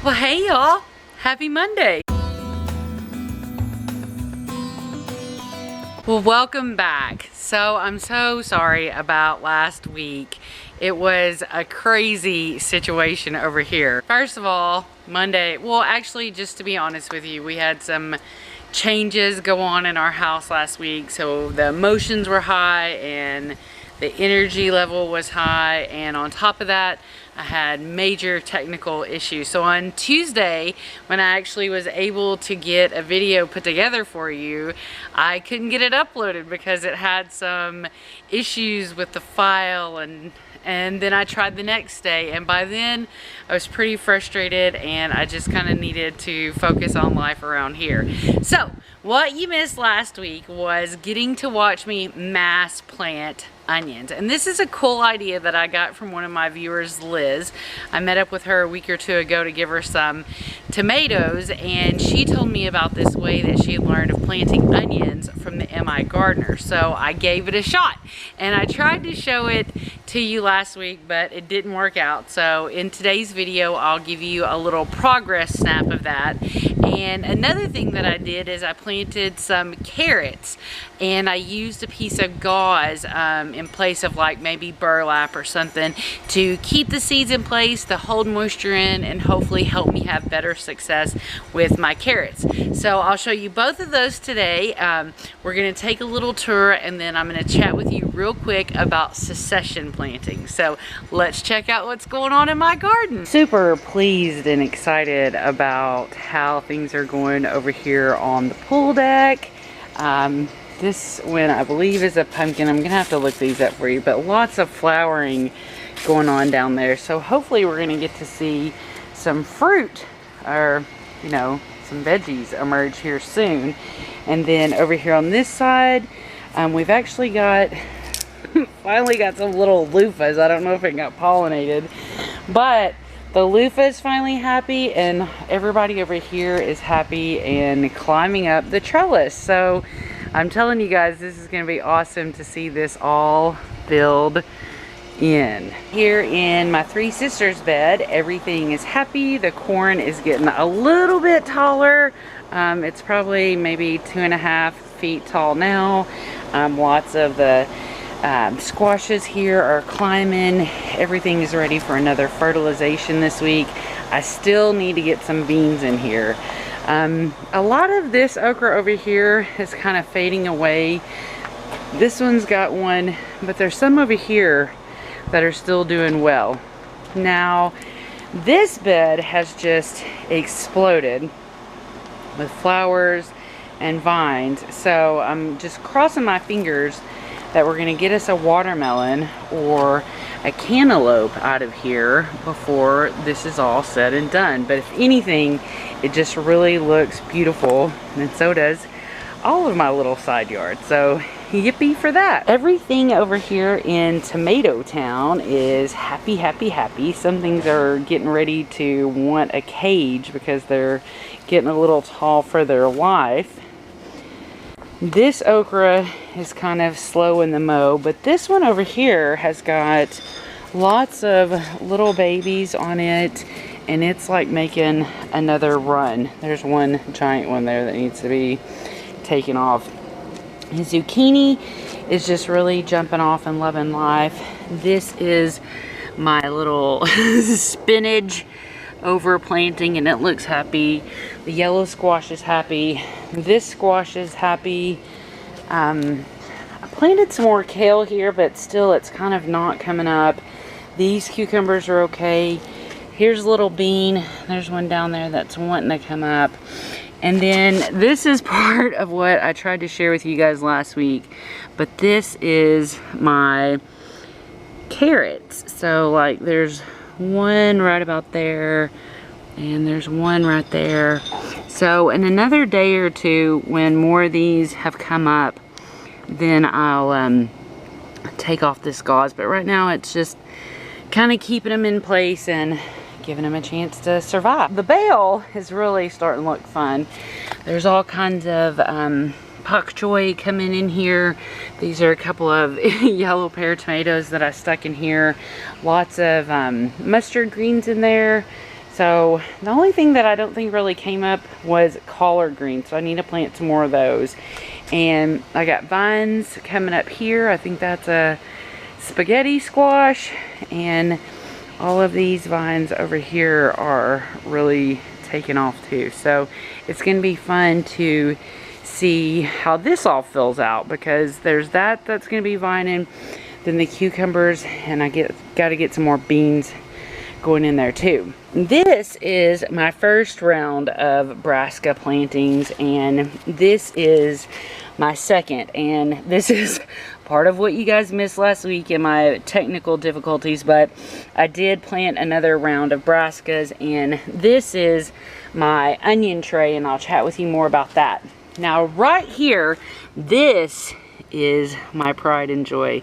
Well, hey y'all, happy Monday. Well, welcome back. So I'm so sorry about last week. It was a crazy situation over here. First of all, Monday, well actually just to be honest with you, we had some changes go on in our house last week. So the emotions were high and the energy level was high, and on top of that I had major technical issues. So on Tuesday, when I actually was able to get a video put together for you, I couldn't get it uploaded because it had some issues with the file, and then I tried the next day, and by then I was pretty frustrated and I just kind of needed to focus on life around here. So what you missed last week was getting to watch me mass plant onions. And this is a cool idea that I got from one of my viewers, Liz. I met up with her a week or two ago to give her some tomatoes, and she told me about this way that she had learned of planting onions from the MI gardener. So I gave it a shot, and I tried to show it to you last week, but it didn't work out. So in today's video, I'll give you a little progress snap of that. And another thing that I did is I planted some carrots, and I used a piece of gauze in place of like maybe burlap or something to keep the seeds in place, to hold moisture in, and hopefully help me have better success with my carrots. So I'll show you both of those today. We're going to take a little tour, and then I'm going to chat with you real quick about succession planting. So let's check out what's going on in my garden. Super pleased and excited about how things are going over here on the pool deck. This one I believe is a pumpkin. I'm gonna have to look these up for you, but lots of flowering going on down there. So hopefully we're gonna get to see some fruit, or you know, some veggies emerge here soon. And then over here on this side, we've actually got finally got some little loofahs. I don't know if it got pollinated, but the loofah is finally happy, and everybody over here is happy and climbing up the trellis. So I'm telling you guys, this is going to be awesome to see this all build in. Here in my three sisters' bed, everything is happy. The corn is getting a little bit taller. It's probably maybe 2.5 feet tall now. Lots of the squashes here are climbing. Everything is ready for another fertilization this week. I still need to get some beans in here. A lot of this okra over here is kind of fading away. This one's got one, but there's some over here that are still doing well. Now, this bed has just exploded with flowers and vines. So I'm just crossing my fingers that we're gonna get us a watermelon or a cantaloupe out of here before this is all said and done. But if anything, it just really looks beautiful, and so does all of my little side yard. So yippee for that. Everything over here in Tomato Town is happy, happy, happy. Some things are getting ready to want a cage because they're getting a little tall for their life. This okra is kind of slow in the mow, but this one over here has got lots of little babies on it, and it's like making another run. There's one giant one there that needs to be taken off. The zucchini is just really jumping off and loving life. This is my little spinach over planting, and it looks happy. The yellow squash is happy. This squash is happy. I planted some more kale here, but still it's kind of not coming up. These cucumbers are okay. Here's a little bean. There's one down there that's wanting to come up. And then this is part of what I tried to share with you guys last week, but this is my carrots. So like there's one right about there, and there's one right there. So in another day or two, when more of these have come up, then I'll take off this gauze. But right now it's just kind of keeping them in place and giving them a chance to survive. The bale is really starting to look fun. There's all kinds of pak choy coming in here. These are a couple of yellow pear tomatoes that I stuck in here. Lots of mustard greens in there. So the only thing that I don't think really came up was collard greens. So I need to plant some more of those. And I got vines coming up here. I think that's a spaghetti squash. And all of these vines over here are really taking off too. So it's going to be fun to see how this all fills out, because there's that's going to be vining, then the cucumbers, and I got to get some more beans going in there too. This is my first round of brassica plantings, and this is my second, and this is part of what you guys missed last week in my technical difficulties, but I did plant another round of brassicas, and this is my onion tray, and I'll chat with you more about that. Now right here, this is my pride and joy.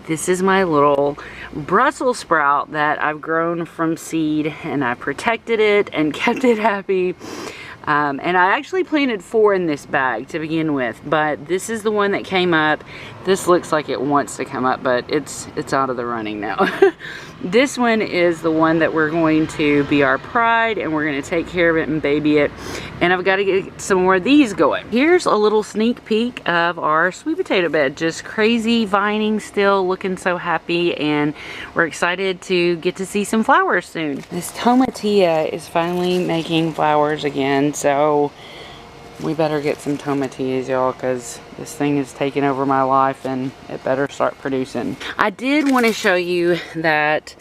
This is my little Brussels sprout that I've grown from seed, and I protected it and kept it happy. And I actually planted 4 in this bag to begin with, but this is the one that came up. This looks like it wants to come up, but it's out of the running now. This one is the one that we're going to be our pride, and we're going to take care of it and baby it. And I've got to get some more of these going. Here's a little sneak peek of our sweet potato bed. Just crazy vining still, looking so happy, and we're excited to get to see some flowers soon. This tomatillo is finally making flowers again, so we better get some tomatillas, y'all, because this thing is taking over my life and it better start producing. I did want to show you that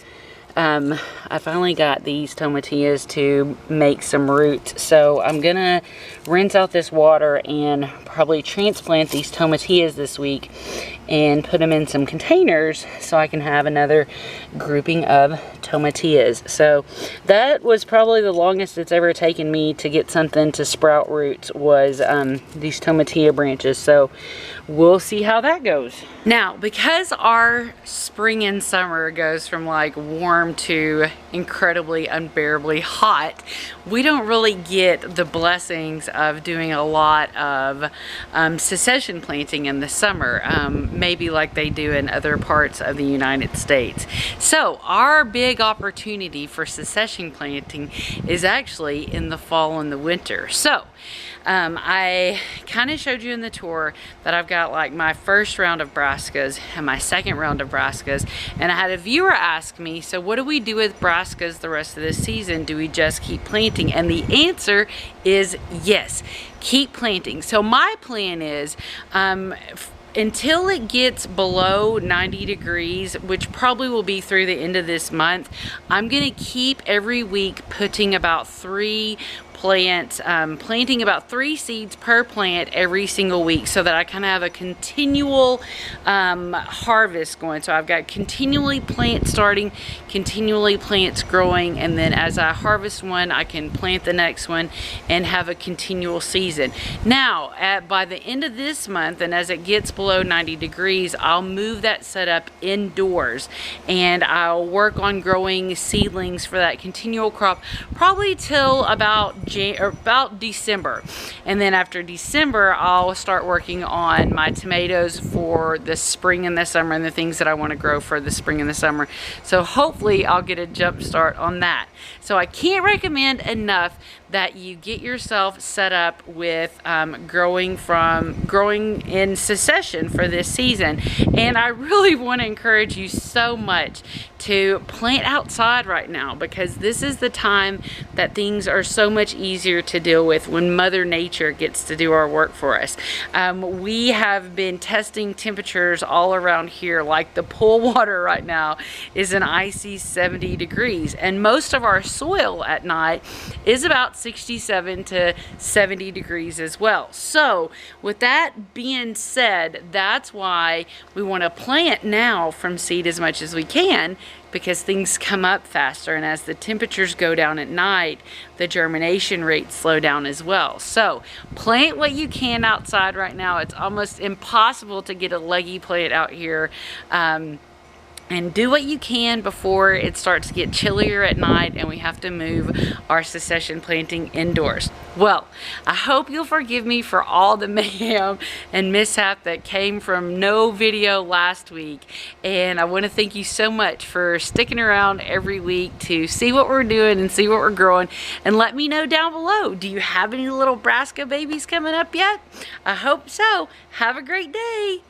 I finally got these tomatillas to make some roots. So I'm gonna rinse out this water and probably transplant these tomatillas this week and put them in some containers so I can have another grouping of tomatillas. So that was probably the longest it's ever taken me to get something to sprout roots, was these tomatilla branches. So we'll see how that goes. Now, because our spring and summer goes from like warm to incredibly unbearably hot, we don't really get the blessings of doing a lot of succession planting in the summer, maybe like they do in other parts of the United States. So our big opportunity for succession planting is actually in the fall and the winter. So I kind of showed you in the tour that I've got like my first round of brassicas and my second round of brassicas, and I had a viewer ask me, so what do we do with brassicas the rest of the season? Do we just keep planting? And the answer is yes, keep planting. So my plan is until it gets below 90 degrees, which probably will be through the end of this month, I'm gonna keep every week putting about 3 plants, planting about 3 seeds per plant every single week, so that I kind of have a continual harvest going. So I've got continually plants starting, continually plants growing, and then as I harvest one, I can plant the next one and have a continual season. Now, by the end of this month, and as it gets below 90 degrees, I'll move that setup indoors, and I'll work on growing seedlings for that continual crop, probably till about December. And then after December, I'll start working on my tomatoes for the spring and the summer, and the things that I want to grow for the spring and the summer. So hopefully I'll get a jump start on that. So I can't recommend enough that you get yourself set up with growing in succession for this season. And I really want to encourage you so much to plant outside right now, because this is the time that things are so much easier to deal with, when Mother Nature gets to do our work for us. We have been testing temperatures all around here, like the pool water right now is an icy 70 degrees, and most of our soil at night is about 67 to 70 degrees as well. So with that being said, that's why we want to plant now from seed as much as we can, because things come up faster, and as the temperatures go down at night, the germination rates slow down as well. So plant what you can outside right now. It's almost impossible to get a leggy plant out here And do what you can before it starts to get chillier at night and we have to move our succession planting indoors. Well, I hope you'll forgive me for all the mayhem and mishap that came from no video last week. And I want to thank you so much for sticking around every week to see what we're doing and see what we're growing. And let me know down below, do you have any little Brassica babies coming up yet? I hope so. Have a great day.